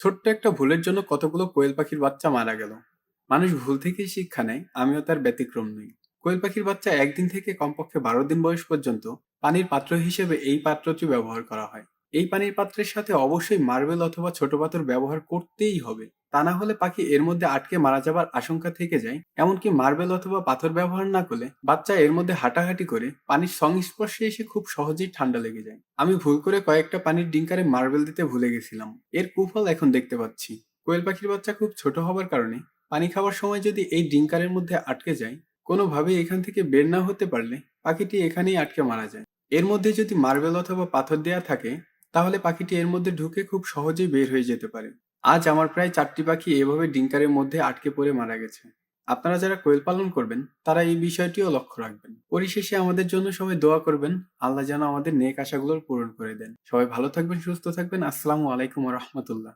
ছোট্ট একটা ভুলের জন্য কতগুলো কোয়েল পাখির বাচ্চা মারা গেল। মানুষ ভুল থেকেই শিক্ষা নেয়, আমিও তার ব্যতিক্রম নই। কোয়েল পাখির বাচ্চা একদিন থেকে কমপক্ষে 12 দিন বয়স পর্যন্ত পানির পাত্র হিসেবে এই পাত্রটি ব্যবহার করা হয়। এই পানির পাত্রের সাথে অবশ্যই মার্বেল অথবা ছোট পাথর ব্যবহার করতেই হবে। তা না হলে পাখি এর মধ্যে আটকে মারা যাবার আশঙ্কা থেকে যায়। এমনকি মার্বেল অথবা পাথর ব্যবহার না করলে বাচ্চা এর মধ্যে হাঁটাহাঁটি করে পানির সংস্পর্শে এসে খুব সহজেই ঠান্ডা লেগে যায়। আমি ভুল করে কয়েকটা পানির ডিঙ্কারে মার্বেল দিতে ভুলে গেছিলাম। এর কুফল এখন দেখতে পাচ্ছি। কোয়েল পাখির বাচ্চা খুব ছোট হবার কারণে পানি খাওয়ার সময় যদি এই ডিঙ্কারের মধ্যে আটকে যায়, কোনোভাবে এখান থেকে বের না হতে পারলে পাখিটি এখানেই আটকে মারা যায়। এর মধ্যে যদি মার্বেল অথবা পাথর দেয়া থাকে, তাহলে পাখিটি এর মধ্যে ঢুকে খুব সহজেই বের হয়ে যেতে পারে। আজ আমার প্রায় 4টি পাখি এভাবে ডিঙ্কারের মধ্যে আটকে পড়ে মারা গেছে। আপনারা যারা কোয়েল পালন করবেন তারা এই বিষয়টিও লক্ষ্য রাখবেন। পরিশেষে আমাদের জন্য সবাই দোয়া করবেন, আল্লাহ যেন আমাদের নেক আশাগুলোর পূরণ করে দেন। সবাই ভালো থাকবেন, সুস্থ থাকবেন। আসসালামু আলাইকুম ওয়া রাহমাতুল্লাহ।